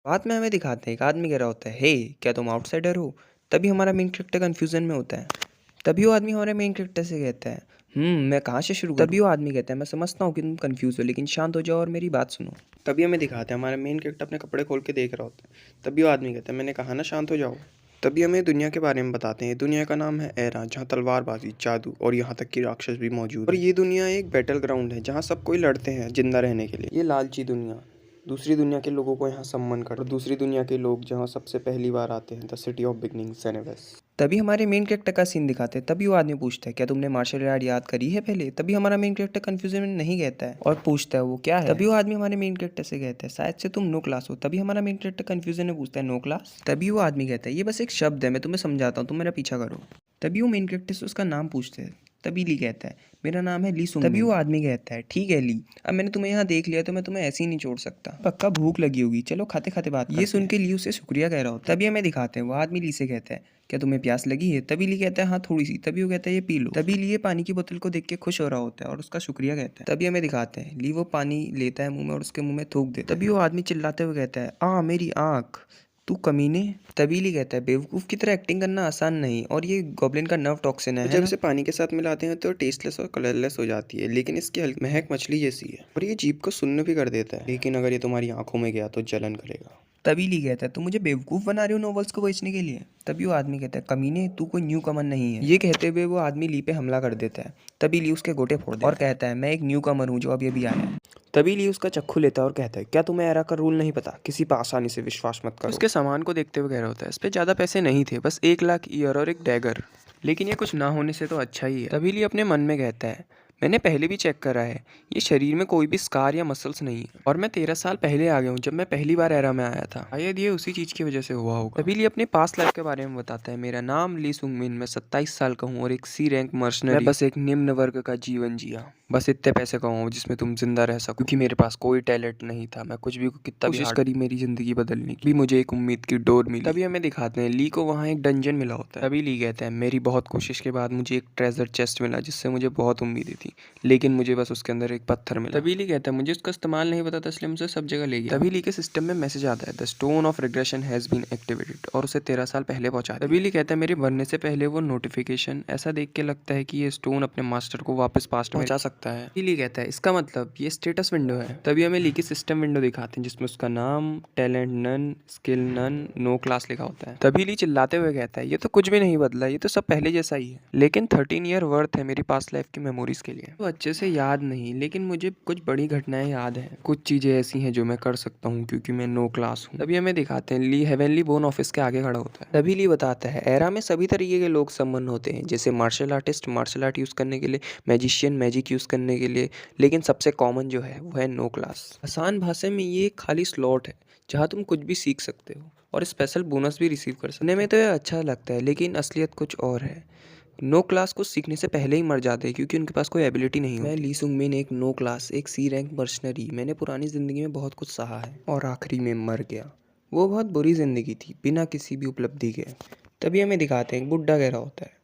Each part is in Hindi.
बाद में हमें दिखाते हैं एक आदमी कह रहा होता है, हे क्या तुम आउटसाइडर हो। तभी हमारा मेन कैरेक्टर कंफ्यूजन में होता है। तभी वो आदमी हमारे मेन कैरेक्टर से कहता है, मैं कहाँ से शुरू करूँ। तभी वो आदमी कहता है, मैं समझता हूँ कि तुम कंफ्यूज हो, लेकिन शांत हो जाओ और मेरी बात सुनो। तभी हमें दिखाते हैं हमारा मेन कैरेक्टर अपने कपड़े खोल के देख रहा होता है। तभी वो आदमी कहता है, मैंने कहा ना शांत हो जाओ। तभी हमें दुनिया के बारे में बताते हैं। दुनिया का नाम है एरा, जहाँ तलवारबाजी, जादू और यहाँ तक कि राक्षस भी मौजूद है। और ये दुनिया एक बैटल ग्राउंड है जहाँ सब कोई लड़ते हैं जिंदा रहने के लिए। ये लालची दुनिया दूसरी दुनिया के लोगों को यहाँ सम्मान कर, और दूसरी दुनिया के लोग जहाँ सबसे पहली बार आते हैं, द सिटी ऑफ बिगनिंग, जेनेवेस। तभी हमारे मेन कैरेक्टर का सीन दिखाते हैं। तभी वो आदमी पूछता है, क्या तुमने मार्शल आर्ट याद करी है पहले। तभी हमारा मेन कैरेक्टर कंफ्यूजन में नहीं कहता है और पूछता है वो क्या है। तभी वो आदमी हमारे मेन कैरेक्टर से कहता है, शायद से तुम नो क्लास हो। तभी हमारा मेन कैरेक्टर कंफ्यूजन में पूछता है, नो क्लास। तभी वो आदमी कहता है, ये बस एक शब्द है, मैं तुम्हें समझाता हूँ, तुम मेरा पीछा करो। तभी वो मेन कैरेक्टर से उसका नाम पूछते हैं। तभी ली कहता है, मेरा नाम है ली सुंग। तभी वो आदमी कहता है, ठीक है ली, अब मैंने तुम्हें यहाँ देख लिया तो मैं तुम्हें ऐसे ही नहीं छोड़ सकता, पक्का भूख लगी होगी, चलो खाते खाते बात करते हैं। ये सुन के ली उसे शुक्रिया कह रहा होता है। तभी हमें दिखाते हैं वो आदमी ली से कहता है, क्या तुम्हें प्यास लगी है। तभी ली कहता है, हाँ थोड़ी सी। तभी वो कहता है, ये पी लो। तभी ली ये पानी की बोतल को देख के खुश हो रहा होता है और उसका शुक्रिया कहता है। तभी हमें दिखाते हैं ली वो पानी लेता है मुंह में और उसके मुंह में थूक देता है। तभी वो आदमी चिल्लाते हुए कहता है, मेरी आँख, तू कमीने। तभी ली कहता है, बेवकूफ़ की तरह एक्टिंग करना आसान नहीं, और ये गॉब्लिन का नर्व टॉक्सिन है। जब इसे पानी के साथ मिलाते हैं तो टेस्टलेस और कलरलेस हो जाती है, लेकिन इसकी हल्की महक मछली जैसी है और ये जीभ को सुन्न भी कर देता है, लेकिन अगर ये तुम्हारी आंखों में गया तो जलन करेगा। तभी ली कहता है, तुम मुझे बेवकूफ़ बना रहे हो नॉवेल्स को बेचने के लिए। तभी वो आदमी कहता है, कमीने तू कोई न्यू कमर नहीं है। ये कहते हुए वो आदमी ली पे हमला कर देता है। तभी ली उसके गोटे फोड़ देता है और कहता है, मैं एक न्यू कमर हूँ जो अभी अभी आया है। तभी ली उसका चक्कू लेता है और कहता है, क्या तुम्हें एरा का रूल नहीं पता, किसी पर आसानी से विश्वास मत करो। उसके सामान को देखते हुए कह रहा होता है, इस पे ज़्यादा पैसे नहीं थे, बस 1 लाख ईयर और एक डैगर, लेकिन ये कुछ ना होने से तो अच्छा ही है। तभी ली अपने मन में कहता है, मैंने पहले भी चेक करा है, ये शरीर में कोई भी स्कार या मसल्स नहीं है, और मैं 13 साल पहले आ गया हूँ जब मैं पहली बार एरा में आया था। शायद ये उसी चीज़ की वजह से हुआ होगा। तभी ली अपने पास्ट लाइफ के बारे में बताता है, मेरा नाम ली सुंगमिन, मैं 27 साल का हूँ और एक सी रैंक मर्सनरी। मैं बस एक निम्न वर्ग का जीवन जिया, बस इतने पैसे कमाऊँ जिसमें तुम जिंदा रह सको, क्योंकि मेरे पास कोई टैलेंट नहीं था। मैं कुछ भी कितना कोशिश करी मेरी जिंदगी बदलने की, भी मुझे एक उम्मीद की डोर मिली। तभी हमें दिखाते हैं ली को वहाँ एक डंजन मिला होता है। तभी ली कहता है, मेरी बहुत कोशिश के बाद मुझे एक ट्रेजर चेस्ट मिला जिससे मुझे बहुत उम्मीदें थी, लेकिन मुझे बस उसके अंदर एक पत्थर मिला। तभी ली कहता है, मुझे उसका इस्तेमाल नहीं पता था इसलिए मुझे सब जगह ले गया। तभी ली के सिस्टम में मैसेज आता है, the stone of regression has been activated, और उसे 13 साल पहले पहुंचा दिया। तभी ली कहता है, मेरे मरने से पहले वो नोटिफिकेशन ऐसा देख के लगता है कि ये स्टोन अपने मास्टर को वापस पास्ट में पहुंचा सकता है। ली कहता है, इसका मतलब ये स्टेटस विंडो है। तभी हमें ली की सिस्टम विंडो दिखाते हैं जिसमें उसका नाम, talent none, skill none, no class लिखा होता है। तभी ली चिल्लाते हुए कहता है, ये तो कुछ भी नहीं बदला, ये तो सब पहले जैसा ही है, लेकिन 13 ईयर वर्थ है मेरी पास्ट लाइफ की मेमोरीज के लिए। तो अच्छे से याद नहीं, लेकिन मुझे कुछ बड़ी घटनाएं याद हैं, कुछ चीजें ऐसी हैं जो मैं कर सकता हूँ क्योंकि मैं नो क्लास हूँ। तभी हमें दिखाते हैं ली हेवनली बोन ऑफिस के आगे खड़ा होता है। तभी ली बताता है, एरा में सभी तरीके के लोग सम्मन होते हैं, जैसे martial artist martial art use करने के लिए, मैजिशियन मैजिक यूज करने के लिए, लेकिन सबसे कॉमन जो है वो है नो क्लास। आसान भाषा में ये एक खाली स्लॉट है जहाँ तुम कुछ भी सीख सकते हो और स्पेशल बोनस भी रिसीव कर सकते हो। सुनने में तो ये अच्छा लगता है, लेकिन असलियत कुछ और है। नो क्लास को सीखने से पहले ही मर जाते हैं क्योंकि उनके पास कोई एबिलिटी नहीं होती। मैं ली सुंगमिन एक नो क्लास, एक सी रैंक मर्सनरी, मैंने पुरानी ज़िंदगी में बहुत कुछ सहा है और आखिरी में मर गया। वो बहुत बुरी ज़िंदगी थी बिना किसी भी उपलब्धि के। तभी हमें दिखाते हैं एक बुड्ढा कह रहा होता है,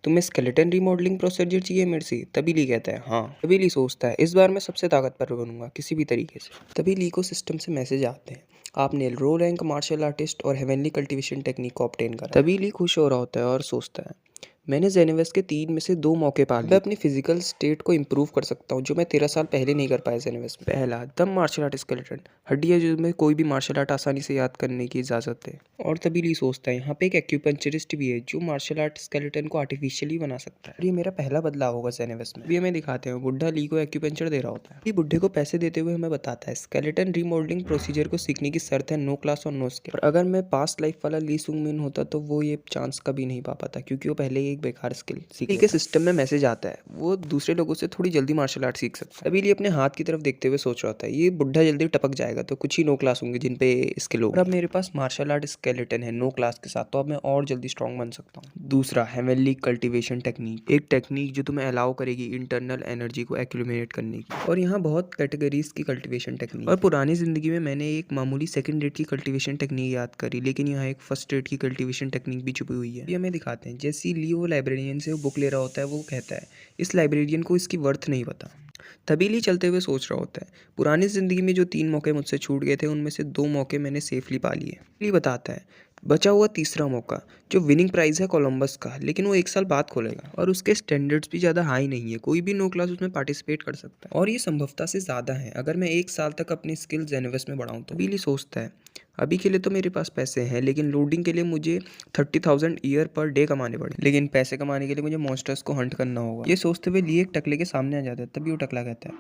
तुम्हें स्केलेटन रीमॉडलिंग प्रोसीजर चाहिए मेरे से। तभी ली कहता है, हाँ। तभी ली सोचता है, इस बार मैं सबसे ताकतवर बनूंगा किसी भी तरीके से। तभी ली को सिस्टम से मैसेज आते हैं, आपने लो रैंक मार्शल आर्टिस्ट और हेवनली कल्टीवेशन टेक्निक को ऑब्टेन करा। तभी ली खुश हो रहा होता है और सोचता है, मैंने जेनेवेस के 3 में से 2 मौके पा लिए, मैं अपनी फिजिकल स्टेट को इंप्रूव कर सकता हूँ जो मैं 13 साल पहले नहीं कर पाया जेनेवेस में। पहला, दम मार्शल आर्ट स्केलेटन, हड्डी है जो में कोई भी मार्शल आर्ट आसानी से याद करने की इजाज़त है। और तभी ली सोचता है, यहाँ पे एक एक्यूपंचरिस्ट भी है जो मार्शल आर्ट स्केलेटन को आर्टिफिशियली बना सकता है, और ये मेरा पहला बदलाव होगा जेनेवेस में। अभी हमें दिखाते हैं बुढ़ा ली को एक्यूपंचर दे रहा होता है। ये बुढ़े को पैसे देते हुए हमें बताता है, स्केलेटन रीमॉडलिंग प्रोसीजर को सीखने की शर्त है नो क्लास और नो स्किल, और अगर मैं पास्ट लाइफ वाला ली सुंगमिन होता तो वो ये चांस कभी नहीं पा पाता क्योंकि वो पहले ही एक बेकार स्किल सीखने के सिस्टम में मैसेज आता है, वो दूसरे लोगों से थोड़ी जल्दी मार्शल आर्ट सीख सकता है। अभी लिए अपने हाथ की तरफ देखते हुए सोच रहा होता है, ये बुढ़ा जल्दी टपक जाएगा तो कुछ ही नो क्लास होंगे जिन पे स्किल होगा, और अब मेरे पास मार्शल आर्ट स्केलेटन है नो क्लास के साथ, तो अब मैं और जल्दी स्ट्रॉन्ग बन सकता हूँ। दूसरा, हेवनली कल्टीवेशन टेक्निक, एक टेक्निक जो तुम्हें अलाउ करेगी इंटरनल एनर्जी को एक्यूमुलेट करने की, और यहाँ बहुत कैटेगरीज की कल्टीवेशन टेक्निक, और पुरानी जिंदगी में मैंने एक मामूली सेकंड रेट की कल्टीवेशन टेक्निक याद करी, लेकिन यहाँ एक फर्स्ट रेट की कल्टीवेशन टेक्निक भी छुपी हुई है। ये हमें दिखाते हैं, जैसे ली वो लाइब्रेरियन से बुक ले रहा होता है, वो कहता है इस लाइब्रेरियन को इसकी वर्थ नहीं पता। तभी ली चलते हुए सोच रहा होता है, पुरानी ज़िंदगी में जो 3 मौके मुझसे छूट गए थे, उनमें से 2 मौके मैंने सेफली पा लिए। ली बताता है, बचा हुआ तीसरा मौका, जो विनिंग प्राइज़ है कोलंबस का, लेकिन वो 1 साल बाद खोलेगा और उसके स्टैंडर्ड्स भी ज़्यादा हाई नहीं है, कोई भी नो क्लास उसमें पार्टिसिपेट कर सकता है और ये संभवतः से ज़्यादा है, अगर मैं 1 साल तक अपनी स्किल्स जेनोवेस में बढ़ाऊँ तो। ली सोचता है, अभी के लिए तो मेरे पास पैसे हैं, लेकिन लोडिंग के लिए मुझे 30,000 ईयर पर डे कमाने पड़े, लेकिन पैसे कमाने के लिए मुझे मॉन्स्टर्स को हंट करना होगा। ये सोचते हुए ली एक टकले के सामने आ जाता है, तभी वो टकला कहता है,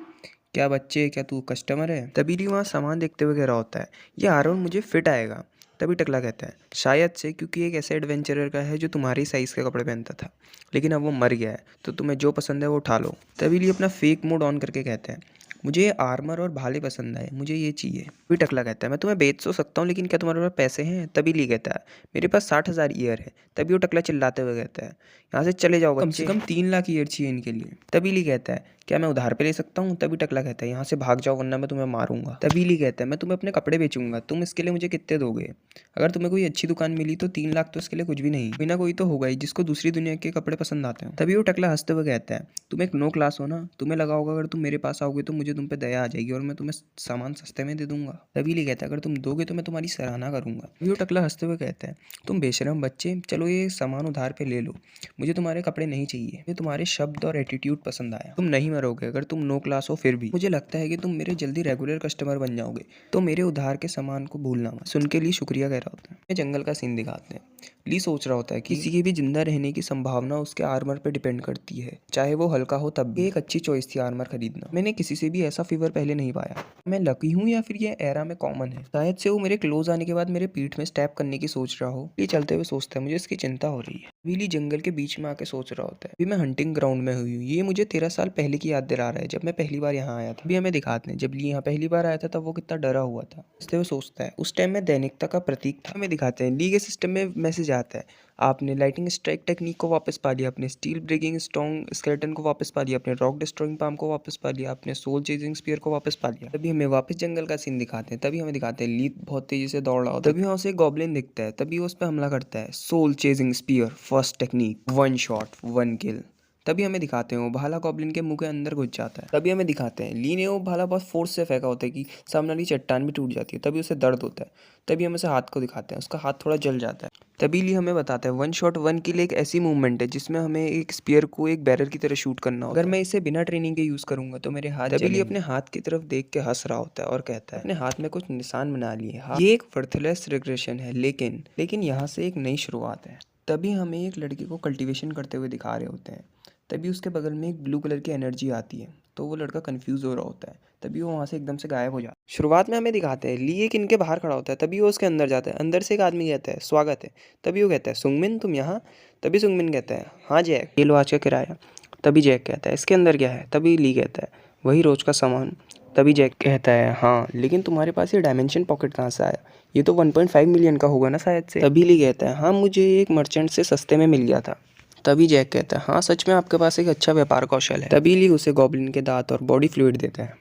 क्या बच्चे, क्या तू कस्टमर है? तभी ली वहाँ सामान देखते हुए कह रहा होता है, ये आर्मर मुझे फिट आएगा। तभी टकला कहता है, शायद से, क्योंकि एक ऐसे एडवेंचरर का है जो तुम्हारी साइज़ के कपड़े पहनता था, लेकिन अब वो मर गया है, तो तुम्हें जो पसंद है वो उठा लो। तभी ली अपना फेक मोड ऑन करके कहते हैं, मुझे ये आर्मर और भाले पसंद आए, मुझे ये चाहिए। तभी टकला कहता है, मैं तुम्हें बेच तो सकता हूँ, लेकिन क्या तुम्हारे पास पैसे हैं? तभी ली कहता है, मेरे पास 60,000 ईयर है। तभी वो टकला चिल्लाते हुए कहता है, यहाँ से चले जाओ, कम से कम 3 लाख ईयर चाहिए इनके लिए। तभी ली कहता है, क्या मैं उधार पे ले सकता हूँ? तभी टकला कहता है, यहाँ से भाग जाओ वरना मैं तुम्हें मारूंगा। तभी ली कहता है, मैं तुम्हें अपने कपड़े बेचूंगा, तुम इसके लिए मुझे कितने दोगे? अगर तुम्हें कोई अच्छी दुकान मिली तो 3 लाख तो इसके लिए कुछ भी नहीं, कोई ना कोई तो होगा ही जिसको दूसरी दुनिया के कपड़े पसंद आते हैं। तभी वो टकला हंसते हुए कहता है, तुम एक नो क्लास हो ना, तुम्हें लगा होगा अगर तुम मेरे पास आओगे तो मुझे तुम पे दया आ जाएगी और मैं तुम्हें सामान सस्ते में दे दूंगा। तभी ली कहता है, अगर तुम दोगे तो मैं तुम्हारी सराहना करूंगा। तभी वो टकला हंसते हुए कहता है, तुम बेशरम बच्चे, चलो ये सामान उधार पे ले लो, मुझे तुम्हारे कपड़े नहीं चाहिए, मुझे तुम्हारे शब्द और एटीट्यूड पसंद आया, तुम नहीं मरोगे अगर तुम नो क्लास हो, फिर भी मुझे लगता है कि तुम मेरे जल्दी रेगुलर कस्टमर बन जाओगे, तो मेरे उधार के सामान को भूलना मत। सुन के ली शुक्रिया कह रहा होता है। जंगल का सीन दिखाते हैं, ली सोच रहा होता है कि किसी के भी जिंदा रहने की संभावना उसके आर्मर पे डिपेंड करती है, चाहे वो हल्का हो तब भी। एक अच्छी चॉइस थी आर्मर खरीदना, मैंने किसी से भी ऐसा फीवर पहले नहीं पाया, मैं लकी हूँ या फिर ये एरा में कॉमन है, शायद से वो मेरे क्लोज आने के बाद मेरे पीठ में स्टैप करने की सोच रहा हो। ली चलते हुए सोचता है, मुझे इसकी चिंता हो रही है। ली जंगल के बीच में आके सोच रहा होता है, अभी मैं हंटिंग ग्राउंड में हुई हूँ, ये मुझे 13 साल पहले की याद दिला रहा है, जब मैं पहली बार यहाँ आया था। अभी हमें दिखाते हैं, जब ली यहाँ पहली बार आया था तब वो कितना डरा हुआ था। इसलिए वो सोचता है, उस टाइम में दैनिकता का प्रतीक था। हमें दिखाते हैं, ली के सिस्टम में मैसेज आता है, आपने लाइटिंग स्ट्राइक टेक्निक को वापस पा लिया, अपने स्टील ब्रेकिंग स्ट्रॉन्ग स्केलेटन को वापस पा लिया, अपने रॉक डिस्ट्रॉइंग पाम को वापस पा लिया, अपने सोल चेजिंग स्पीयर को वापस पा लिया। तभी हमें वापस जंगल का सीन दिखाते हैं, तभी हमें दिखाते हैं ली बहुत तेजी से दौड़ रहा होता है, तभी वहाँ से एक गॉब्लिन दिखता है, तभी वो उस पर हमला करता है, soul chasing spear first technique, 1 shot 1 kill. तभी हमें दिखाते हैं वो भाला गॉब्लिन के मुंह के अंदर घुस जाता है। तभी हमें दिखाते हैं ली ने वो भाला बहुत फोर्स से फेंका होता है कि सामने वाली चट्टान भी टूट जाती है, तभी उसे दर्द होता है। तभी हम उसे हाथ को दिखाते हैं, उसका हाथ थोड़ा जल जाता है। तभी ली हमें बताता है 1 शॉट 1 किल एक ऐसी मूवमेंट है जिसमें हमें एक स्पीयर को एक बैरर की तरह शूट करना होता है, अगर मैं इसे बिना ट्रेनिंग के यूज करूंगा तो मेरे हाथ। तभी ली अपने हाथ की तरफ देख के हंस रहा होता है और कहता है, अपने हाथ में कुछ निशान बना लिए, ये एक वर्थलेस रिग्रेशन है, लेकिन यहाँ से एक नई शुरुआत है। तभी हमें एक लड़के को कल्टीवेशन करते हुए दिखा रहे होते हैं, तभी उसके बगल में एक ब्लू कलर की एनर्जी आती है, तो वो लड़का कंफ्यूज हो रहा होता है, तभी वो वहाँ से एकदम से गायब हो जाता है। शुरुआत में हमें दिखाते हैं ली एक इनके बाहर खड़ा होता है, तभी वो उसके अंदर जाता है, अंदर से एक आदमी कहता है स्वागत है, तभी वो कहता है सुंगमिन तुम यहाँ? तभी सुंगमिन कहता है हाँ जैक, ये लो आज का किराया। तभी जैक कहता है इसके अंदर क्या है? तभी ली कहता है वही रोज का सामान। तभी जैक कहता है हाँ, लेकिन तुम्हारे पास ये डायमेंशन पॉकेट कहाँ से आया? ये तो 1.5 मिलियन का होगा ना शायद से। तभी ली कहता है हाँ, मुझे एक मर्चेंट से सस्ते में मिल गया था। तभी जैक कहता है हाँ सच में आपके पास एक अच्छा व्यापार कौशल है। तभी ली उसे गॉब्लिन के दांत और बॉडी फ्लूइड देता है।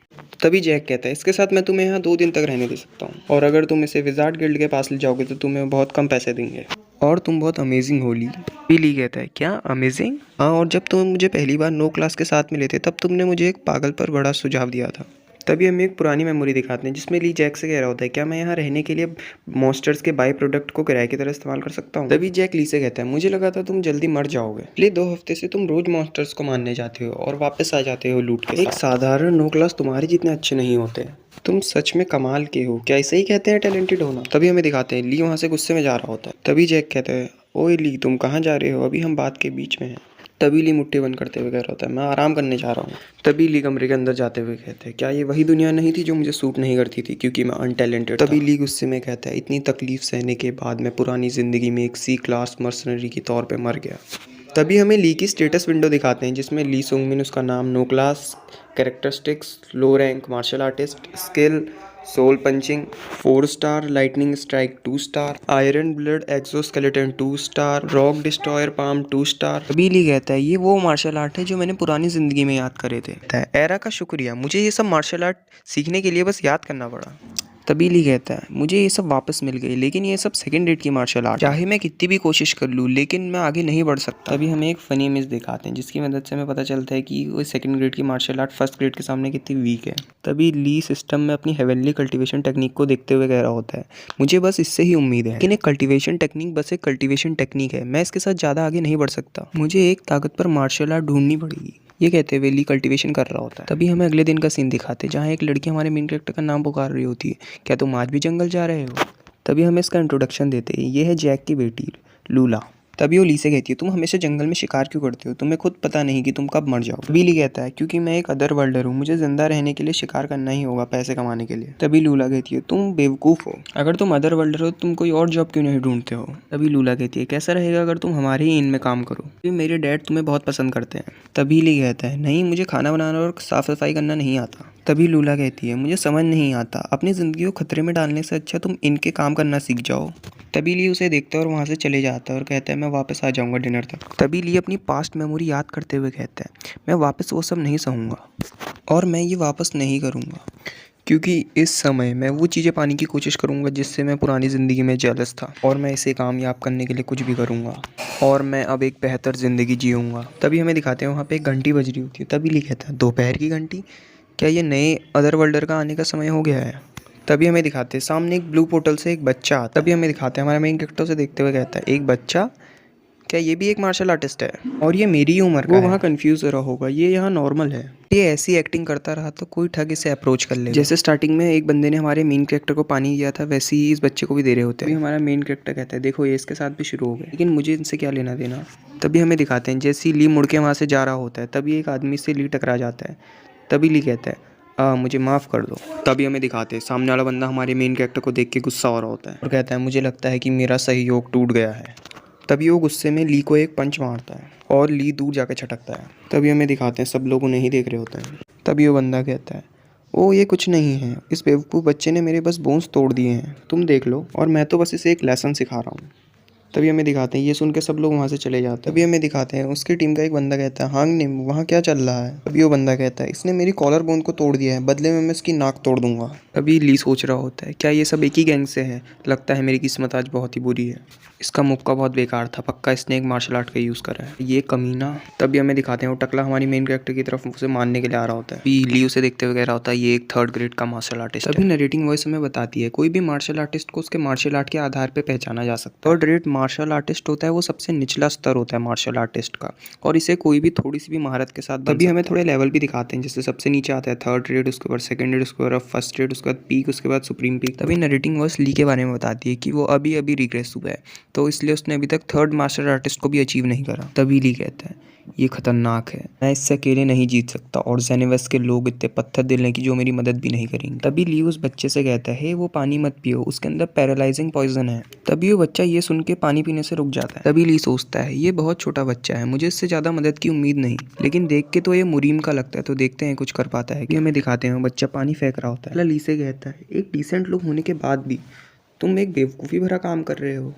तभी जैक कहता है इसके साथ मैं तुम्हें यहाँ 2 दिन तक रहने दे सकता हूँ, और अगर तुम इसे विजार्ड गिल्ड के पास ले जाओगे तो तुम्हें बहुत कम पैसे देंगे, और तुम बहुत अमेजिंग हो ली। ली कहता है क्या अमेजिंग? हाँ, और जब तुम मुझे पहली बार नो क्लास के साथ मिले थे तब तुमने मुझे एक पागल पर बड़ा सुझाव दिया था। तभी हमें एक पुरानी मेमोरी दिखाते हैं जिसमें ली जैक से कह रहा होता है क्या मैं यहाँ रहने के लिए मॉन्स्टर्स के बाई प्रोडक्ट को किराए की तरह इस्तेमाल कर सकता हूँ? तभी जैक ली से कहता है मुझे लगा था तुम जल्दी मर जाओगे, इसलिए 2 हफ्ते से तुम रोज मॉन्स्टर्स को मारने जाते हो और वापस आ जाते हो लूट के। एक साधारण नो क्लास तुम्हारे जितने अच्छे नहीं होते, तुम सच में कमाल के हो। क्या ऐसे ही कहते हैं टैलेंटेड होना? तभी हमें दिखाते हैं ली वहाँ से गुस्से में जा रहा होता है, तभी जैक कहता है ओए ली तुम कहाँ जा रहे हो, अभी हम बात के बीच में हैं। तभी ली मुट्ठी बंद करते हुए कह रहा होता है मैं आराम करने जा रहा हूँ। तभी ली कमरे के अंदर जाते हुए कहते हैं क्या ये वही दुनिया नहीं थी जो मुझे सूट नहीं करती थी क्योंकि मैं अनटैलेंटेड था? तभी ली गुस्से में कहता है इतनी तकलीफ सहने के बाद मैं पुरानी ज़िंदगी में एक C क्लास मर्सनरी के तौर पे मर गया। तभी हमें ली की स्टेटस विंडो दिखाते हैं जिसमें ली सुंगमिन उसका नाम, no class, characteristics, low rank martial artist, skill soul punching 4 star, lightning strike 2 star, iron blood exoskeleton 2 star, rock destroyer palm 2 star. तभी ली कहता है ये वो मार्शल आर्ट है जो मैंने पुरानी जिंदगी में याद करे थे। एरा का शुक्रिया, मुझे ये सब मार्शल आर्ट सीखने के लिए बस याद करना पड़ा। तभी ली कहता है मुझे ये सब वापस मिल गई, लेकिन ये सब सेकंड ग्रेड की मार्शल आर्ट, चाहे मैं कितनी भी कोशिश कर लूँ लेकिन मैं आगे नहीं बढ़ सकता। तभी हमें एक फनी इमेज दिखाते हैं जिसकी मदद से हमें पता चलता है कि वो सेकंड ग्रेड की मार्शल आर्ट फर्स्ट ग्रेड के सामने कितनी वीक है। तभी ली सिस्टम में अपनी हेवनली कल्टीवेशन टेक्निक को देखते हुए कह रहा होता है मुझे बस इससे ही उम्मीद है, लेकिन एक कल्टीवेशन टेक्निक बस एक कल्टीवेशन टेक्निक है, मैं इसके साथ ज़्यादा आगे नहीं बढ़ सकता, मुझे एक ताकतवर मार्शल आर्ट ढूंढनी पड़ेगी। ये कहते हुए ली कल्टीवेशन कर रहा होता है। तभी हमें अगले दिन का सीन दिखाते हैं जहाँ एक लड़की हमारे मेन कैरेक्टर का नाम पुकार रही होती है, क्या तुम आज भी जंगल जा रहे हो। तभी हमें इसका इंट्रोडक्शन देते हैं, ये है जैक की बेटी लूला। तभी वो ली से कहती है तुम हमेशा जंगल में शिकार क्यों करते हो, तुम्हें खुद पता नहीं कि तुम कब मर जाओ। तभी ली कहता है क्योंकि मैं एक अदर वर्ल्डर हूँ, मुझे जिंदा रहने के लिए शिकार करना ही होगा पैसे कमाने के लिए। तभी लूला कहती है तुम बेवकूफ़ हो, अगर तुम अदर वर्ल्डर हो तुम कोई और जॉब क्यों नहीं ढूंढते हो। तभी लूला कहती है कैसा रहेगा अगर तुम हमारे ही इन में काम करो, क्योंकि मेरे डैड तुम्हें बहुत पसंद करते हैं। तभी ली कहता है नहीं मुझे खाना बनाना और साफ सफाई करना नहीं आता। तभी लूला कहती है मुझे समझ नहीं आता, अपनी ज़िंदगी को खतरे में डालने से अच्छा तुम इनके काम करना सीख जाओ। तभी ली उसे देखता है और वहाँ से चले जाता है और कहता है मैं वापस आ जाऊँगा डिनर तक। तभी ली अपनी पास्ट मेमोरी याद करते हुए कहता है मैं वापस वो सब नहीं सहूँगा और मैं ये वापस नहीं करूँगा, क्योंकि इस समय मैं वो चीज़ें पाने की कोशिश करूँगा जिससे मैं पुरानी ज़िंदगी में जेलस था, और मैं इसे कामयाब करने के लिए कुछ भी करूँगा और मैं अब एक बेहतर ज़िंदगी जीऊँगा। तभी हमें दिखाते हैं वहाँ पे एक घंटी बज रही होती है। तभी ली कहता है दोपहर की घंटी, क्या ये नए अदर वर्ल्डर का आने का समय हो गया है। तभी हमें दिखाते हैं सामने एक ब्लू पोर्टल से एक बच्चा आता है। तभी हमें दिखाते हैं हमारा मेन कैरेक्टर से देखते हुए कहता है एक बच्चा, क्या ये भी एक मार्शल आर्टिस्ट है और ये मेरी ही उम्र का है। वो वहाँ कंफ्यूज हो रहा होगा, ये यहाँ नॉर्मल है, ये ऐसी एक्टिंग करता रहा तो कोई ठग इसे अप्रोच कर ले। जैसे स्टार्टिंग में एक बंदे ने हमारे मेन कैरेक्टर को पानी दिया था वैसे ही इस बच्चे को भी दे रहे होते हैं। हमारा मेन कैरेक्टर कहता है देखो ये इसके साथ भी शुरू हो गए, लेकिन मुझे इनसे क्या लेना देना। तभी हमें दिखाते हैं जैसे ही ली मुड़ के वहाँ से जा रहा होता है तभी एक आदमी से ली टकरा जाता है। तभी ली कहता है मुझे माफ़ कर दो। तभी हमें दिखाते हैं सामने वाला बंदा हमारे मेन कैरेक्टर को देख के गुस्सा हो रहा होता है और कहता है मुझे लगता है कि मेरा सहयोग टूट गया है। तभी वो गुस्से में ली को एक पंच मारता है और ली दूर जाके छटकता है। तभी हमें दिखाते हैं सब लोग उन्हें ही देख रहे होते हैं। तभी वो बंदा कहता है ओ ये कुछ नहीं है, इस बेवकूफ़ बच्चे ने मेरे बस बोन्स तोड़ दिए हैं, तुम देख लो, और मैं तो बस इसे एक लेसन सिखा रहा हूँ। तभी हमें दिखाते हैं ये सुन के सब लोग वहाँ से चले जाते हैं। तभी हमें दिखाते हैं उसकी टीम का एक बंदा कहता है हांग निम वहाँ क्या चल रहा है। तभी वो बंदा कहता है इसने मेरी कॉलर बोन को तोड़ दिया है, बदले में मैं इसकी नाक तोड़ दूंगा। तभी ली सोच रहा होता है क्या ये सब एक ही गैंग से है, लगता है मेरी किस्मत आज बहुत ही बुरी है, इसका मुक्का बहुत बेकार था, पक्का इसने एक मार्शल आर्ट का यूज़ करा है ये कमीना। तभी हमें दिखाते हैं वो टकला हमारी मेन कैरेक्टर की तरफ उसे मारने के लिए आ रहा होता है। ली उसे देखते हुए कह रहा होता है ये एक थर्ड ग्रेड का मार्शल आर्टिस्ट है। तभी नरेटिंग वॉइस हमें बताती है कोई भी मार्शल आर्टिस्ट को उसके मार्शल आर्ट के आधार पर पहचाना जा सकता है। थर्ड ग्रेड मार्शल आर्टिस्ट होता है वो सबसे निचला स्तर होता है मार्शल आर्टिस्ट का, और इसे कोई भी थोड़ी सी भी महारत के साथ। तभी हमें थोड़े लेवल भी दिखाते हैं, जैसे सबसे नीचे आता है थर्ड ग्रेड, उसके बाद सेकंड ग्रेड, उसके बाद फर्स्ट ग्रेड, उसके बाद पीक, उसके बाद सुप्रीम पीक। तभी नरेटिंग वॉइस ली के बारे में बताती है कि वो अभी अभी रिग्रेस हुआ है, तो इसलिए उसने अभी तक थर्ड मार्शल आर्टिस्ट को भी अचीव नहीं करा। तभी ली कहता है ये खतरनाक है, मैं इससे अकेले नहीं जीत सकता, और जेनेवस के लोग इतने पत्थर दिल हैं कि जो मेरी मदद भी नहीं करेंगे। तभी ली उस बच्चे से कहता है हे वो पानी मत पियो, उसके अंदर पैरालाइजिंग पॉइजन है। तभी वो बच्चा ये सुन के पानी पीने से रुक जाता है। तभी ली सोचता है ये बहुत छोटा बच्चा है, मुझे इससे ज़्यादा मदद की उम्मीद नहीं, लेकिन देख के तो ये मुरीम का लगता है, तो देखते हैं कुछ कर पाता है कि। हमें दिखाते हैं बच्चा पानी फेंक रहा होता है। ली से कहता है एक डिसेंट लोग होने के बाद भी तुम एक बेवकूफ़ी भरा काम कर रहे हो,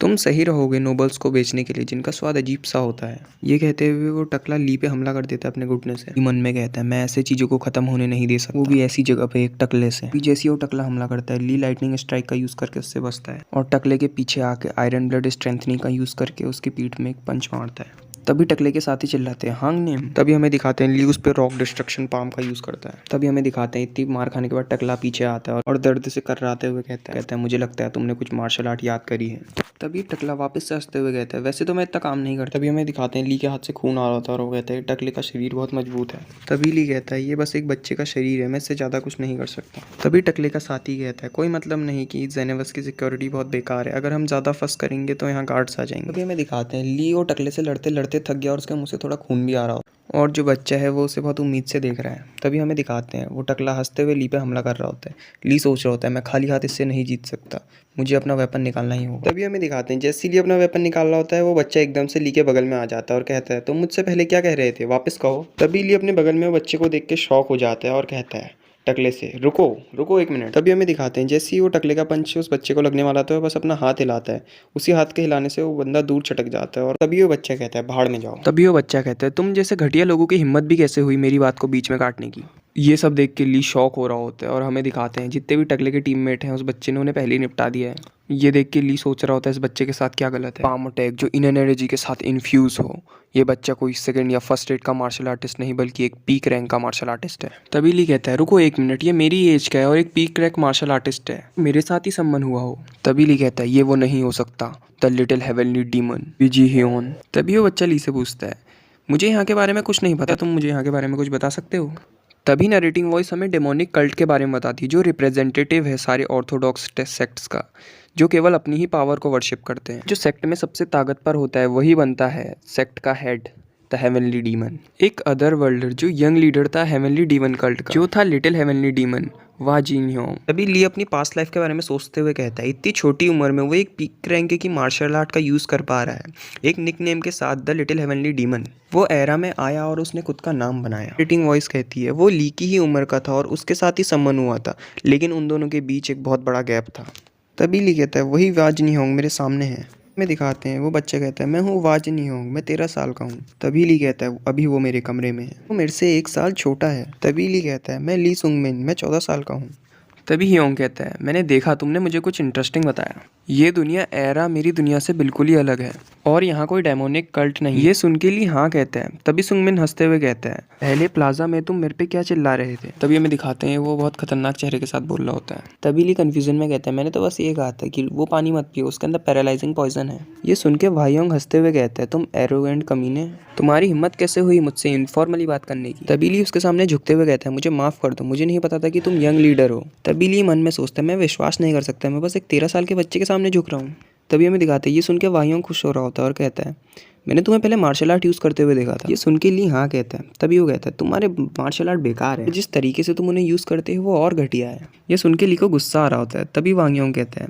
तुम सही रहोगे नोबल्स को बेचने के लिए जिनका स्वाद अजीब सा होता है। ये कहते हुए वो टकला ली पे हमला कर देता है अपने घुटने से। मन में कहता है मैं ऐसे चीज़ों को ख़त्म होने नहीं दे सकता, वो भी ऐसी जगह पे एक टकले से। जैसे वो टकला हमला करता है ली लाइटनिंग स्ट्राइक का यूज़ करके उससे बचता है और टकले के पीछे आके आयरन ब्लड स्ट्रेंथनिंग का यूज़ करके उसकी पीठ में एक पंच मारता है। तभी टकले के साथ ही चिल्लाते हैं हांग नेम। तभी हमें दिखाते हैं ली उस पे रॉक डिस्ट्रक्शन पाम का यूज़ करता है। तभी हमें दिखाते हैं इतनी मार खाने के बाद टकला पीछे आता है और दर्द से कर्राते हुए कहता है मुझे लगता है तुमने कुछ मार्शल आर्ट याद करी है। तभी टकला वापस से हंसते हुए कहता है वैसे तो मैं इतना काम नहीं करता। तभी हमें दिखाते हैं ली के हाथ से खून आ रहा था और वो कहता है टकले का शरीर बहुत मजबूत है। तभी ली कहता है ये बस एक बच्चे का शरीर है, मैं इससे ज़्यादा कुछ नहीं कर सकता। तभी टकले का साथी कहता है कोई मतलब नहीं कि जेनेवस की सिक्योरिटी बहुत बेकार है, अगर हम ज़्यादा फंस करेंगे तो यहाँ गार्ड्स आ जाएंगे। तभी हमें दिखाते हैं ली और टकले से लड़ते लड़ते थक गया और उसके मुँह से थोड़ा खून भी आ रहा हो, और जो बच्चा है वो उसे बहुत उम्मीद से देख रहा है। तभी हमें दिखाते हैं वो टकला हंसते हुए ली पे हमला कर रहा होता है। ली सोच रहा होता है मैं खाली हाथ इससे नहीं जीत सकता, मुझे अपना वेपन निकालना ही होगा। तभी हमें दिखाते हैं जैसे ली अपना वेपन निकाल रहा होता है वो बच्चा एकदम से ली के बगल में आ जाता है और कहता है तुम मुझसे पहले क्या कह रहे थे, वापस कहो। तभी ली अपने बगल में वो बच्चे को देख के शॉक हो जाता है और कहता है टकले से रुको रुको एक मिनट। तभी हमें दिखाते हैं जैसे ही वो टकले का पंच उस बच्चे को लगने वाला था, बस अपना हाथ हिलाता है, उसी हाथ के हिलाने से वो बंदा दूर छटक जाता है और तभी वो बच्चा कहता है भाड़ में जाओ। तभी वो बच्चा कहता है तुम जैसे घटिया लोगों की हिम्मत भी कैसे हुई मेरी बात को बीच में काटने की। ये सब देख के ली शॉक हो रहा होता है और हमें दिखाते हैं जितने भी टकले के टीममेट हैं उस बच्चे ने उन्हें पहले ही निपटा दिया है। ये देख के ली सोच रहा होता है इस बच्चे के साथ क्या गलत है। पाम अटैक जो इन एनर्जी के साथ इन्फ्यूज हो। ये बच्चा कोई सेकंड या फर्स्ट रेट का मार्शल आर्टिस्ट नहीं बल्कि एक पीक रैंक का मार्शल आर्टिस्ट है। तभी ली कहता है रुको 1 मिनट, ये मेरी एज का है और एक पीक रैंक मार्शल आर्टिस्ट है, मेरे साथ ही संबंध हुआ हो। तभी ली कहता है ये वो नहीं हो सकता, the little heavenly demon Vizzy Hyeon. तभी वो बच्चा ली से पूछता है मुझे यहाँ के बारे में कुछ नहीं पता, तुम मुझे यहाँ के बारे में कुछ बता सकते हो। तभी नरेटिंग वॉइस हमें डेमोनिक कल्ट के बारे में बताती है जो रिप्रेजेंटेटिव है सारे ऑर्थोडॉक्स सेक्ट्स का, जो केवल अपनी ही पावर को वर्शिप करते हैं। जो सेक्ट में सबसे ताकतवर होता है वही बनता है सेक्ट का हेड, द हेवनली डीमन। एक अदर वर्ल्डर जो यंग लीडर था हेवनली डीमन कल्ट का, जो था लिटिल हेवनली डीमन वाह जीन ह्योंग। तभी ली अपनी पास्ट लाइफ के बारे में सोचते हुए कहता है इतनी छोटी उम्र में वो एक पीक रैंक की मार्शल आर्ट का यूज़ कर पा रहा है एक निक नेम के साथ, द लिटिल हेवनली डीमन। वो एरा में आया और उसने खुद का नाम बनाया। रेटिंग वॉइस कहती है वो ली की ही उम्र का था और उसके साथ ही संबंध हुआ था, लेकिन उन दोनों के बीच एक बहुत बड़ा गैप था। तभी ली कहता है वही वाह जीन ह्योंग मेरे सामने है। में दिखाते हैं वो बच्चा कहता है मैं हूँ वाह जीन ह्योंग, मैं 13 साल का हूँ। तभी ली कहता है अभी वो मेरे कमरे में है, वो मेरे से 1 साल छोटा है। तभी ली कहता है मैं ली सुंग मिन, मैं 14 साल का हूँ। तभी ह्योंग कहता है मैंने देखा तुमने मुझे कुछ इंटरेस्टिंग बताया, ये दुनिया एरा मेरी दुनिया से बिल्कुल ही अलग है और यहाँ कोई डेमोनिक कल्ट नहीं। ये सुन के ली हाँ कहता है। तभी सुंगमिन हंसते हुए कहता है पहले प्लाजा में तुम मेरे पे क्या चिल्ला रहे थे। तभी हमें दिखाते हैं वो बहुत खतरनाक चेहरे के साथ बोल रहा होता है। तभी ली कंफ्यूजन में कहता है मैंने तो बस ये कहा था कि वो पानी मत पियो, उसके अंदर पैरालाइजिंग पॉइजन है। ये सुन के वाह्योंग हंसते हुए कहता है तुम एरोगेंट कमीने, तुम्हारी हिम्मत कैसे हुई मुझसे इनफॉर्मली बात करने की। तभी ली उसके सामने झुकते हुए कहता है मुझे माफ कर दो, मुझे नहीं पता था कि तुम यंग लीडर हो। तभी ली मन में सोचता है मैं विश्वास नहीं कर सकता, मैं बस एक 13 साल के बच्चे के सामने झुक रहा हूँ। तभी हमें दिखाते हैं ये सुन के वाह्योंग खुश हो रहा होता है और कहता है मैंने तुम्हें पहले मार्शल आर्ट यूज़ करते हुए देखा था। ये सुन के ली हाँ कहता है। तभी वो कहता है तुम्हारे मार्शल आर्ट बेकार है, जिस तरीके से तुम उन्हें यूज़ करते हो वो और घटिया है। ये सुन के ली को गुस्सा आ रहा होता है। तभी वाह्योंग कहता है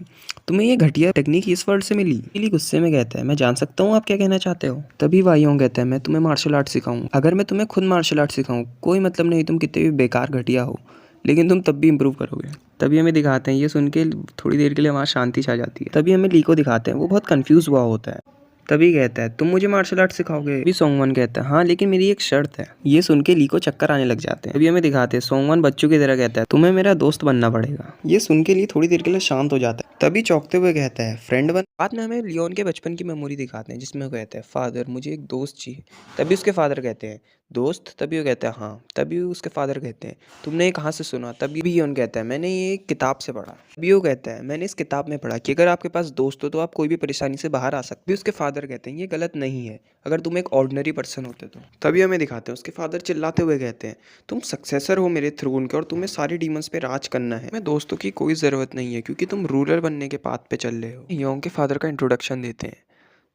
तुम्हें ये घटिया टेक्निक इस वर्ल्ड से मिली। ली गुस्से में कहता है मैं जान सकता हूँ आप क्या कहना चाहते हो। तभी वाह्योंग कहता है मैं तुम्हें मार्शल आर्ट सिखाऊँ, अगर मैं तुम्हें खुद मार्शल आर्ट सिखाऊँ कोई मतलब नहीं तुम कितने भी बेकार घटिया हो, लेकिन तुम तब भी इम्प्रूव करोगे। तभी हमें दिखाते हैं ये सुन के थोड़ी देर के लिए वहाँ शांति छा जाती है। तभी हमें ली को दिखाते हैं वो बहुत कंफ्यूज हुआ होता है। तभी कहता है तुम मुझे मार्शल आर्ट सिखाओगे। भी सोंगवन कहता है हाँ लेकिन मेरी एक शर्त है। ये सुन के ली को चक्कर आने लग जाते हैं। तभी हमें दिखाते हैं सोंगवन बच्चों की तरह कहता है तुम्हें मेरा दोस्त बनना पड़ेगा। ये सुन के ली थोड़ी देर के लिए शांत हो जाता है। तभी चौंकते हुए कहता है फ्रेंड बन। बाद में हमें लियोन के बचपन की मेमोरी दिखाते हैं जिसमें वो कहता है फादर मुझे एक दोस्त चाहिए। तभी उसके फादर कहते हैं दोस्त। तभी वो कहता है हाँ। तभी उसके फादर कहते हैं तुमने ये कहाँ से सुना। तभी लियोन कहता है मैंने ये एक किताब से पढ़ा। तभी वो कहता है मैंने इस किताब में पढ़ा कि अगर आपके पास दोस्त हो तो आप कोई भी परेशानी से बाहर आ सकते हो। उसके फादर कहते हैं ये गलत नहीं है अगर तुम एक ऑर्डिनरी पर्सन होते तो। तभी हमें दिखाते हैं उसके फादर चिल्लाते हुए कहते हैं तुम सक्सेसर हो मेरे थ्रोन के और तुम्हें सारे डीमंस पे राज करना है, तुम्हें दोस्तों की कोई ज़रूरत नहीं है क्योंकि तुम रूलर बनने के पाथ पे चल रहे हो। ह्योंग के फादर का इंट्रोडक्शन देते हैं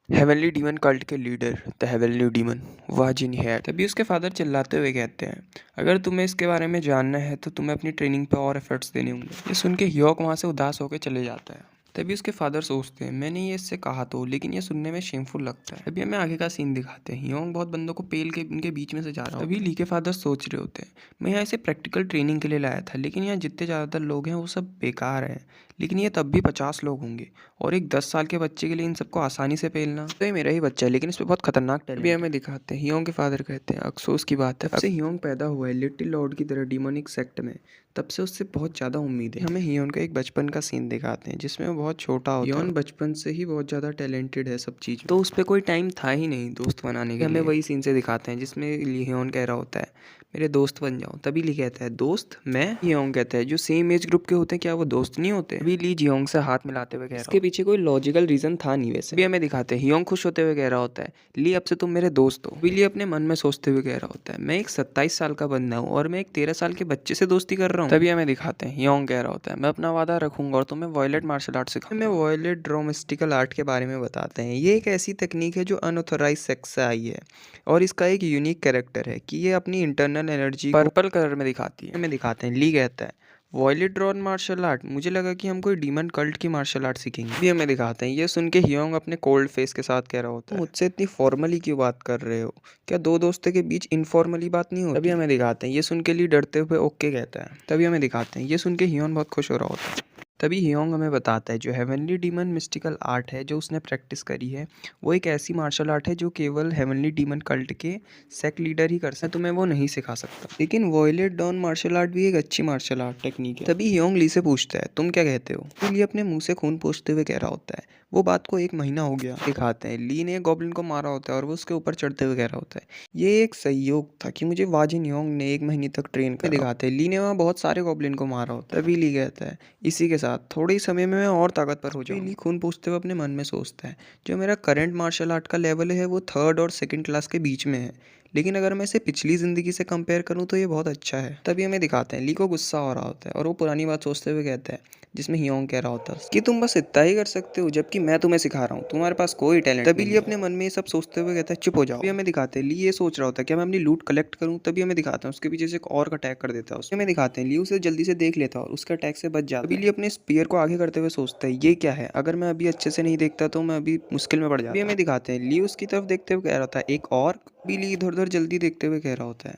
हेवनली डीमन कल्ट के लीडर द हेवनली डीमन वाह जिन है। तभी उसके फादर चिल्लाते हुए कहते हैं अगर तुम्हें इसके बारे में जानना है तो तुम्हें अपनी ट्रेनिंग पे और एफर्ट्स देने होंगे। ये सुन के ह्योंग वहाँ से उदास होकर चले जाता है। तभी उसके फादर सोचते हैं मैंने ये इससे कहा तो, लेकिन ये सुनने में शेमफुल लगता है। तभी हमें आगे का सीन दिखाते हैं ह्योंग बहुत बंदों को पेल के उनके बीच में से जा रहा है। तभी ली के फादर सोच रहे होते हैं मैं यहाँ इसे प्रैक्टिकल ट्रेनिंग के लिए लाया था, लेकिन यहाँ जितने ज़्यादातर लोग हैं वो सब बेकार हैं, लेकिन ये तब भी 50 लोग होंगे और एक 10 साल के बच्चे के लिए इन सबको आसानी से पेलना, तो ये मेरा ही बच्चा है लेकिन इस पर बहुत खतरनाक टैलेंट भी हमें दिखाते हैं। ह्योंग के फादर कहते हैं अफसोस की बात है अब से ह्योंग पैदा हुआ है लिटिल लॉर्ड की तरह डिमोनिक सेक्ट में, तब से उससे बहुत ज़्यादा उम्मीद है। हमें ह्योंग का एक बचपन का सीन दिखाते हैं जिसमें वो बहुत छोटा होता है। ह्योंग बचपन से ही बहुत ज़्यादा टैलेंटेड है सब चीज़, तो उस पर कोई टाइम था ही नहीं दोस्त बनाने के लिए। हमें वही सीन से दिखाते हैं जिसमें ह्योंग कह रहा होता है मेरे दोस्त बन जाओ। तभी ली कहता है दोस्त मैं। ह्योंग कहता है जो सेम एज ग्रुप के होते हैं क्या वो दोस्त नहीं होते। अभी ली ह्योंग से हाथ मिलाते हुए कह रहा है इसके पीछे कोई लॉजिकल रीजन था नहीं वैसे। अभी हमें दिखाते हैं ह्योंग खुश होते हुए कह रहा होता है ली अब से तुम मेरे दोस्त हो। अभी ली अपने मन में सोचते हुए कह रहा होता है मैं एक 27 साल का बंदा हूँ और मैं एक 13 साल के बच्चे से दोस्ती कर रहा हूँ। तभी हमें दिखाते हैं ह्योंग कह रहा होता है मैं अपना वादा रखूंगा और तुम्हें वॉयलेट मार्शल आर्ट सिखाऊंगा। हमें वॉयलेट ड्रोमिस्टिकल आर्ट के बारे में बताते हैं ये एक ऐसी तकनीक है जो अनऑथोराइज सेक्स से आई है और इसका एक यूनिक कैरेक्टर है कि ये अपनी इंटरनल एनर्जी पर्पल कलर में दिखाती है। हमें दिखाते हैं ली कहता है वॉयलेट ड्रॉन मार्शल आर्ट, मुझे लगा कि हम कोई डीमन कल्ट की मार्शल आर्ट सीखेंगे। भी हमें दिखाते हैं ये सुन के ह्योंग अपने कोल्ड फेस के साथ कह रहा होता है मुझसे इतनी फॉर्मली क्यों बात कर रहे हो, क्या दो दोस्तों के बीच इनफॉर्मली बात नहीं होती। तभी हमें दिखाते हैं ये सुन के ली डरते हुए ओके कहता है। तभी हमें दिखाते हैं ये सुन के ह्योंग बहुत खुश हो रहा होता है। तभी हियोंग हमें बताता है जो हेवनली डीमन मिस्टिकल आर्ट है जो उसने प्रैक्टिस करी है वो एक ऐसी मार्शल आर्ट है जो केवल हेवनली डीमन कल्ट के सेक्ट लीडर ही कर सकता है, तुम्हें वो नहीं सिखा सकता। लेकिन वॉयलेट डॉन मार्शल आर्ट भी एक अच्छी मार्शल आर्ट टेक्निक है। तभी हियोंग ली से पूछता है तुम क्या कहते हो। तो ली अपने मुंह से खून पोंछते हुए कह रहा होता है वो बात को 1 महीना हो गया। दिखाते हैं ली ने गॉब्लिन को मारा होता है और वो उसके ऊपर चढ़ते हुए कह रहा होता है ये एक संयोग था कि मुझे वाजिन योंग ने 1 महीने तक ट्रेन कर दिखाते हैं ली ने वहाँ बहुत सारे गॉब्लिन को मारा होता है। तभी ली कहता है इसी के साथ थोड़े ही समय में मैं और ताकतवर हो जाऊंगा। ली खून पूछते हुए अपने मन में सोचता है जो मेरा करंट मार्शल आर्ट का लेवल है वो 3rd और 2nd क्लास के बीच में है, लेकिन अगर मैं इसे पिछली ज़िंदगी से कंपेयर करूँ तो ये बहुत अच्छा है। तभी हमें दिखाते हैं ली को गुस्सा हो रहा होता है और वो पुरानी बात सोचते हुए कहता है जिसमें हियोंग कह रहा होता है कि तुम बस इतना ही कर सकते हो जबकि मैं तुम्हें सिखा रहा हूँ, तुम्हारे पास कोई टैलेंट नहीं। तभी ली अपने मन में ये सब सोचते हुए कहता है चुप हो जाओ। तभी हमें दिखाते हैं ली ये सोच रहा होता है कि मैं अपनी लूट कलेक्ट करूँ। तभी हमें दिखाते हैं उसके पीछे से एक और अटैक कर देता है। उसमें हमें दिखाते हैं ली उसे जल्दी से देख लेता है और उसके अटैक से बच जाता है। तभी ली अपने स्पीयर को आगे करते हुए सोचता है ये क्या है, अगर मैं अभी अच्छे से नहीं देखता तो मैं अभी मुश्किल में पड़ जाता। हमें दिखाते हैं ली उसकी तरफ देखते हुए कह रहा होता है एक और। भी ली इधर उधर जल्दी देखते हुए कह रहा होता है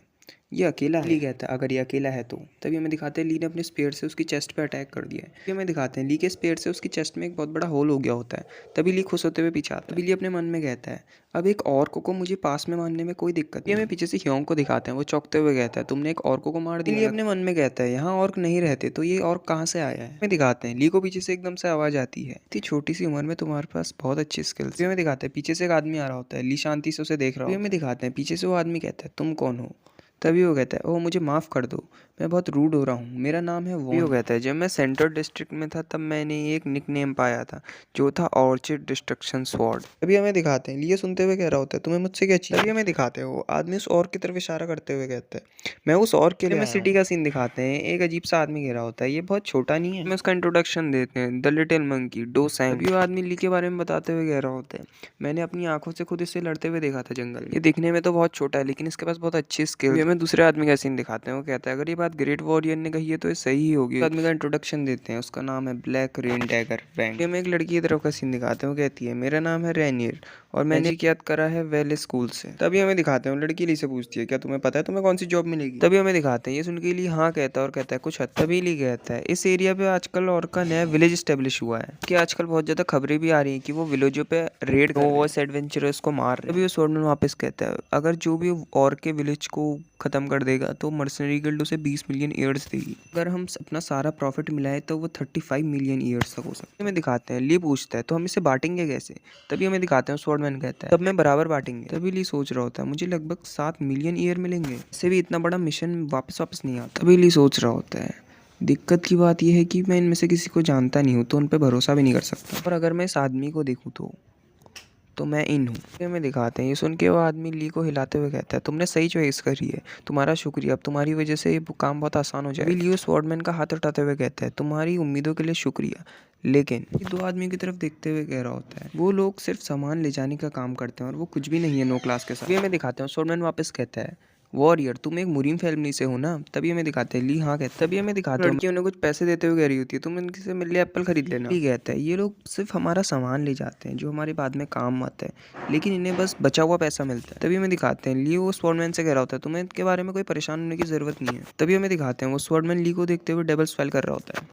ये अकेला है। ली कहता है अगर ये अकेला है तो। तभी हमें दिखाते हैं ली ने अपने स्पेयर से उसकी चेस्ट पे अटैक कर दिया है। तभी हमें दिखाते हैं ली के स्पेयर से उसकी चेस्ट में एक बहुत बड़ा होल हो गया होता है। तभी ली खुश होते हुए पीछे आता है। तभी ली अपने मन में कहता है अब एक ऑर्क को मुझे पास में मारने में कोई दिक्कत नहीं। हमें पीछे से हियोंग को दिखाते हैं वो चौंकते हुए कहता है तुमने एक ऑर्क को मार दिया। ली अपने मन में कहता है यहाँ ऑर्क नहीं रहते तो ये ऑर्क कहाँ से आया है। हमें दिखाते हैं ली को पीछे से एकदम से आवाज आती है इतनी छोटी सी उम्र में तुम्हारे पास बहुत अच्छी स्किल्स। हमें दिखाते हैं पीछे से एक आदमी आ रहा होता है। ली शांति से उसे देख रहा होता है। हमें दिखाते हैं पीछे से वो आदमी कहता है तुम कौन हो। तभी वो कहता है ओह मुझे माफ़ कर दो मैं बहुत रूड हो रहा हूँ, मेरा नाम है वो। कहता है जब मैं सेंट्रल डिस्ट्रिक्ट में था तब मैंने एक निक नेम पाया था जो था ऑर्चिड डिस्ट्रक्शन स्वॉर्ड। अभी हमें दिखाते हैं लिए सुनते हुए कह रहा होता है तुम्हें मुझसे क्या चाहिए। तभी हमें दिखाते हैं वो आदमी उस और की तरफ इशारा करते हुए कहता है मैं उस और के लिए मैं सिटी का सीन दिखाते हैं। एक अजीब सा आदमी कह रहा होता है ये बहुत छोटा नहीं है। हमें उसका इंट्रोडक्शन देते हैं द लिटिल मंकी डो सैंग। अभी वो आदमी ली के बारे में बताते हुए कह रहा होता है मैंने अपनी आंखों से खुद इससे लड़ते हुए देखा था जंगल में। ये दिखने में तो बहुत छोटा है लेकिन इसके पास बहुत अच्छी स्किल। हमें दूसरे आदमी का सीन दिखाते हैं वो कहता है अगर ये बात ग्रेट वॉरियर ने कही है तो ये सही ही होगी। आदमी का इंट्रोडक्शन देते हैं उसका नाम है ब्लैक रेन डैगर वैंग। हमें एक लड़की की तरफ का सीन दिखाते हैं वो कहती है मेरा नाम है रेनियर और मैंने याद करा है वेल स्कूल से। तभी हमें दिखाते हैं लड़की ली से पूछती है क्या तुम्हें पता है तुम्हें कौन सी जॉब मिलेगी। तभी हमें दिखाते हैं ये सुन के ली हाँ कहता है और कहता है कुछ हद। तभी ली कहता है इस एरिया पे आजकल और का नया विलेज स्टेब्लिश हुआ है कि आजकल बहुत ज्यादा खबरें भी आ रही है कि वो विलेजों पे रेड वो एडवेंचरर्स को मार रहे हैं। तभी वो स्वॉर्डमैन वापस कहता है अगर जो भी और के विलेज को खत्म कर देगा तो मर्सनरी गिल्ड उसे 20 मिलियन ईयर्स देगी। अगर हम अपना सारा प्रॉफिट मिलाए तो वो 35 मिलियन ईयर्स तक हो सकता है। हमें दिखाते हैं ली पूछता है तो हम इसे बांटेंगे कैसे। तभी हमें दिखाते हैं स्वॉर्डमैन कहता है तब मैं बराबर बांटेंगे। तभी ली सोच रहा होता है मुझे लगभग 7 मिलियन ईयर मिलेंगे, इससे भी इतना बड़ा मिशन वापस नहीं आता। तभी ली सोच रहा होता है दिक्कत की बात यह है कि मैं इनमें से किसी को जानता नहीं हूँ तो उन पर भरोसा भी नहीं कर सकता, और अगर मैं इस आदमी को देखूँ तो मैं इन हूँ। हमें दिखाते हैं ये सुन के वो आदमी ली को हिलाते हुए कहता है तुमने सही चॉइस करी है, तुम्हारा शुक्रिया, अब तुम्हारी वजह से ये काम बहुत आसान हो जाएगा। ली उस स्वॉर्डमैन का हाथ उठाते हुए कहता है तुम्हारी उम्मीदों के लिए शुक्रिया, लेकिन ये 2 आदमियों की तरफ देखते हुए कह रहा होता है वो लोग सिर्फ सामान ले जाने का काम करते हैं और वो कुछ भी नहीं है नो क्लास के साथ। ये हमें दिखाते हैं स्वॉर्डमैन वापस कहता है वॉरियर तुम एक मुरीम फैमिली से हो ना। तभी हमें दिखाते हैं ली हाँ कहता है। तभी हमें दिखाते हैं लड़की उन्हें कुछ पैसे देते हुए कह रही होती है तुम इनसे मिल लिए एप्पल खरीद लेना। ली कहता है ये लोग सिर्फ हमारा सामान ले जाते हैं जो हमारे बाद में काम आता है, लेकिन इन्हें बस बचा हुआ पैसा मिलता है। तभी हमें दिखाते हैं ली वो स्वॉर्डमैन से कह रहा होता है तुम्हें इनके बारे में कोई परेशान होने की जरूरत नहीं है। तभी हमें दिखाते हैं वो स्वॉर्डमैन ली को देखते हुए डबल स्वेल कर रहा होता है।